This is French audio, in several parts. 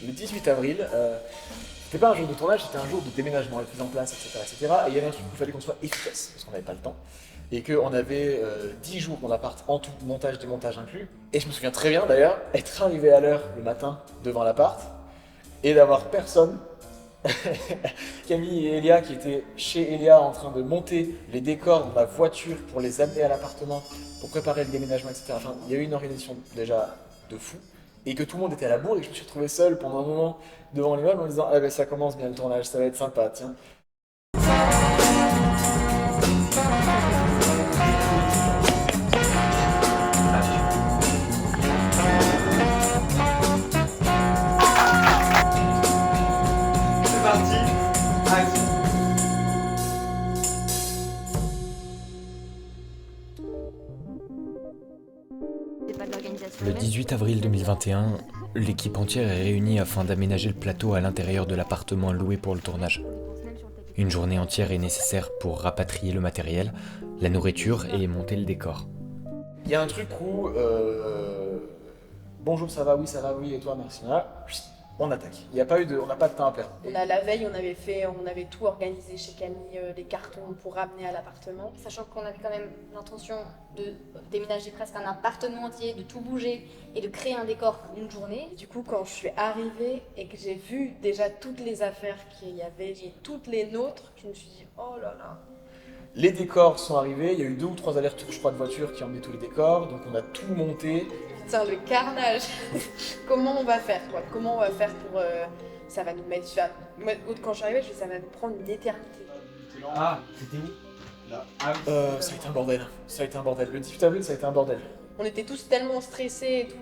Le 18 avril, c'était pas un jour de tournage, c'était un jour de déménagement, la mise en place, etc., etc. Et il y avait un truc où il fallait qu'on soit efficace, parce qu'on n'avait pas le temps. Et qu'on avait 10 jours dans l'appart, en tout, montage, démontage inclus. Et je me souviens très bien d'ailleurs, être arrivé à l'heure le matin devant l'appart, et d'avoir personne. Camille et Elia qui étaient chez Elia en train de monter les décors dans la voiture pour les amener à l'appartement, pour préparer le déménagement, etc. Enfin, il y a eu une organisation déjà de fou, et que tout le monde était à la bourre, et que je me suis retrouvé seul pendant un moment devant l'immeuble en me disant ah ben ça commence bien le tournage, ça va être sympa, tiens. C'est parti, action. Le 18 avril 2021, l'équipe entière est réunie afin d'aménager le plateau à l'intérieur de l'appartement loué pour le tournage. Une journée entière est nécessaire pour rapatrier le matériel, la nourriture et monter le décor. Il y a un truc où bonjour, ça va, oui, et toi, merci. Voilà, on attaque. Il y a pas eu de, on n'a pas de temps à perdre. La veille, on avait tout organisé chez Camille, les cartons pour ramener à l'appartement. Sachant qu'on avait quand même l'intention de déménager presque un appartement entier, de tout bouger et de créer un décor pour une journée. Du coup, quand je suis arrivée et que j'ai vu déjà toutes les affaires qu'il y avait, et toutes les nôtres, je me suis dit oh là là. Les décors sont arrivés, il y a eu 2 ou 3 allers-retours, je crois, de voitures qui emmenaient tous les décors, donc on a tout monté. Putain, le carnage. Comment on va faire quoi? Comment on va faire pour ça va nous mettre. Moi, quand je suis arrivée, ça va nous prendre une éternité. Ah, c'était où? Là. Ah oui. Ça a été un bordel. Ça a été un bordel. Le 18 avril, ça a été un bordel. On était tous tellement stressés et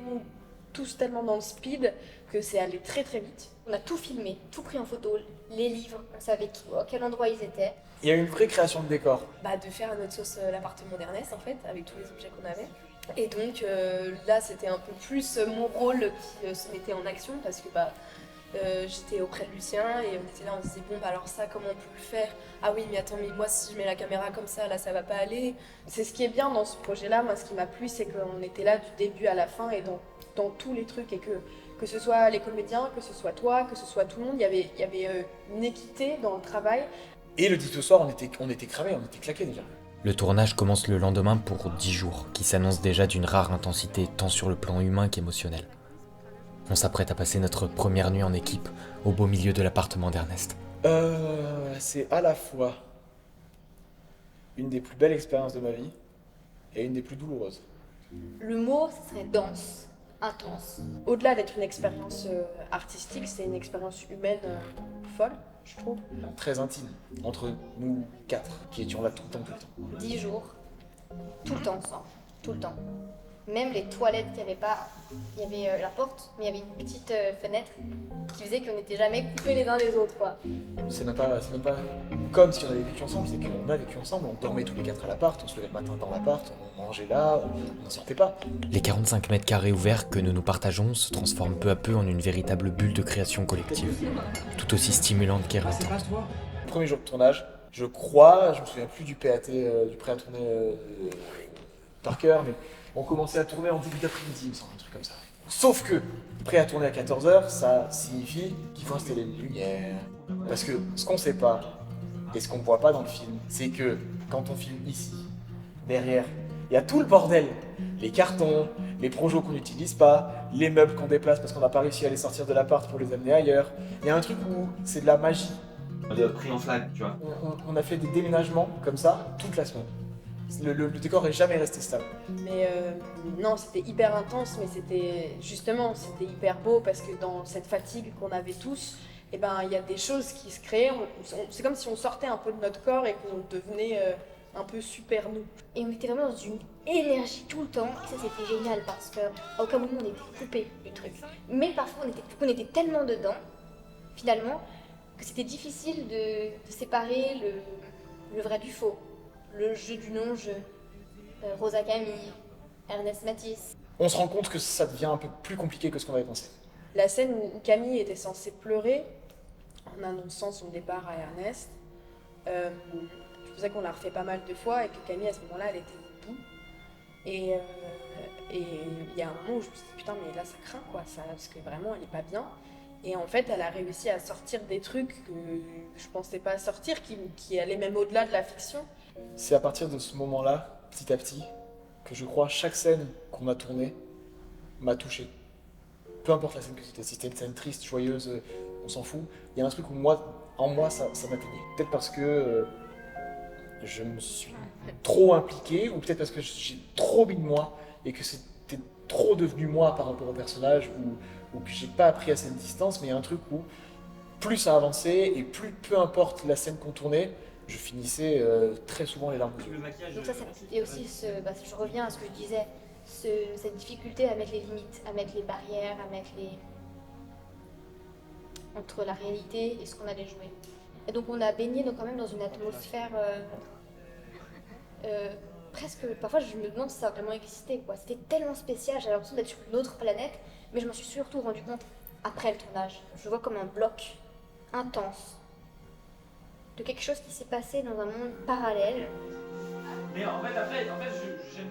tous tellement dans le speed que c'est allé très très vite. On a tout filmé, tout pris en photo, les livres, on savait à quel endroit ils étaient. Il y a eu une vraie création de décor. De faire à notre sauce l'appartement d'Ernest en fait, avec tous les objets qu'on avait. Et donc là c'était un peu plus mon rôle qui se mettait en action parce que j'étais auprès de Lucien et on était là, on se disait bon alors ça comment on peut le faire? Ah oui mais attends mais moi si je mets la caméra comme ça là ça va pas aller. C'est ce qui est bien dans ce projet là, moi ce qui m'a plu c'est qu'on était là du début à la fin et dans tous les trucs et que ce soit les comédiens, que ce soit toi, que ce soit tout le monde, il y avait une équité dans le travail. Et le 10 au soir, on était cramés, on était claqués déjà. Le tournage commence le lendemain pour 10 jours, qui s'annoncent déjà d'une rare intensité tant sur le plan humain qu'émotionnel. On s'apprête à passer notre première nuit en équipe, au beau milieu de l'appartement d'Ernest. C'est à la fois une des plus belles expériences de ma vie et une des plus douloureuses. Le mot, ce serait dense, intense. Au-delà d'être une expérience artistique, c'est une expérience humaine folle, je trouve. Très intime, entre nous 4, qui étions là tout le temps. 10 jours, tout le temps ensemble, tout le temps. Même les toilettes, il y avait la porte, mais il y avait une petite fenêtre qui faisait qu'on n'était jamais coupés les uns des autres, quoi. C'est même pas comme si on avait vécu ensemble, c'est qu'on a vécu ensemble, on dormait tous les 4 à l'appart, on se levait le matin dans l'appart, on mangeait là, on n'en sortait pas. Les 45 mètres carrés ouverts que nous partageons se transforment peu à peu en une véritable bulle de création collective, tout aussi stimulante qu'éreintante. C'est pas toi. Premier jour de tournage, je crois, je me souviens plus du PAT, du prêt à tourner par cœur, mais on commençait à tourner en début d'après-midi, il me semble, un truc comme ça. Sauf que, prêt à tourner à 14h, ça signifie qu'il faut installer les lumières. Parce que ce qu'on sait pas, et ce qu'on voit pas dans le film, c'est que quand on filme ici, derrière, il y a tout le bordel. Les cartons, les projets qu'on n'utilise pas, les meubles qu'on déplace parce qu'on n'a pas réussi à les sortir de l'appart pour les amener ailleurs. Il y a un truc où c'est de la magie. De pris en flag, tu vois. On a fait des déménagements comme ça toute la semaine. Le décor est jamais resté stable. Mais non, c'était hyper intense, mais c'était hyper beau parce que dans cette fatigue qu'on avait tous, il y a des choses qui se créaient. C'est comme si on sortait un peu de notre corps et qu'on devenait un peu super nous. Et on était vraiment dans une énergie tout le temps. Et ça, c'était génial parce qu'à aucun moment on était coupé du truc. Mais parfois, on était tellement dedans, finalement, que c'était difficile de séparer le vrai du faux. Le jeu du non-jeu, Rosa Camille, Ernest Matisse. On se rend compte que ça devient un peu plus compliqué que ce qu'on avait pensé. La scène où Camille était censée pleurer en annonçant son départ à Ernest, je sais qu'on l'a refait pas mal de fois et que Camille à ce moment-là elle était debout. Et Et il y a un moment où je me suis dit putain mais là ça craint quoi, ça, parce que vraiment elle est pas bien. Et en fait elle a réussi à sortir des trucs que je pensais pas sortir, qui allaient même au-delà de la fiction. C'est à partir de ce moment-là, petit à petit, que je crois chaque scène qu'on a tournée m'a touché. Peu importe la scène que c'était, si c'était une scène triste, joyeuse, on s'en fout. Il y a un truc où en moi ça m'atteignait. Peut-être parce que je me suis trop impliqué, ou peut-être parce que j'ai trop mis de moi, et que c'était trop devenu moi par rapport au personnage, ou que j'ai pas appris assez de distance, mais il y a un truc où plus ça avançait, et plus peu importe la scène qu'on tournait, je finissais très souvent les larmes aux yeux. Le maquillage. Donc ça, et aussi, je reviens à ce que je disais, cette difficulté à mettre les limites, à mettre les barrières, à mettre les... entre la réalité et ce qu'on allait jouer. Et donc on a baigné quand même dans une atmosphère presque... Parfois je me demande si ça a vraiment existé, quoi. C'était tellement spécial, j'avais l'impression d'être sur une autre planète, mais je m'en suis surtout rendu compte après le tournage. Je vois comme un bloc intense de quelque chose qui s'est passé dans un monde parallèle. Mais en fait, j'aime.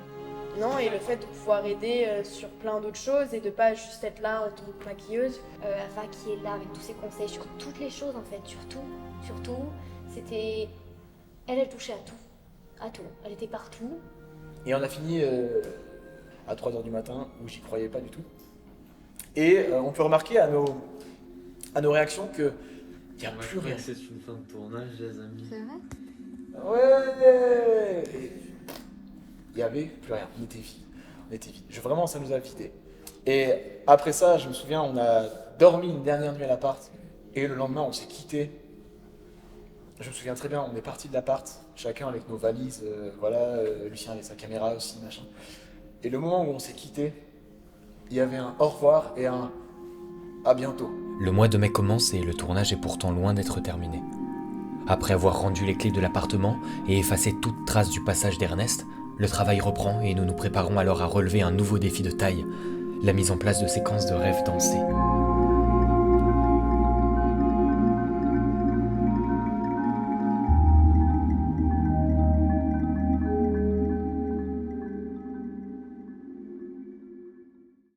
Non, et le fait de pouvoir aider sur plein d'autres choses et de pas juste être là en tant que maquilleuse. Ava qui est là avec tous ses conseils sur toutes les choses en fait, surtout, c'était... Elle touchait à tout, elle était partout. Et on a fini à 3h du matin, où j'y croyais pas du tout. Et on peut remarquer à nos réactions que il n'y a plus rien. C'est une fin de tournage, les amis. C'est vrai? Ouais. Il n'y avait plus rien, on était vide. Vraiment, ça nous a vidé. Et après ça, je me souviens, on a dormi une dernière nuit à l'appart, et le lendemain, on s'est quitté. Je me souviens très bien, on est parti de l'appart, chacun avec nos valises, Lucien avait sa caméra aussi, machin. Et le moment où on s'est quitté, il y avait un au revoir et un à bientôt. Le mois de mai commence et le tournage est pourtant loin d'être terminé. Après avoir rendu les clés de l'appartement et effacé toute trace du passage d'Ernest, le travail reprend et nous nous préparons alors à relever un nouveau défi de taille, la mise en place de séquences de rêves dansés.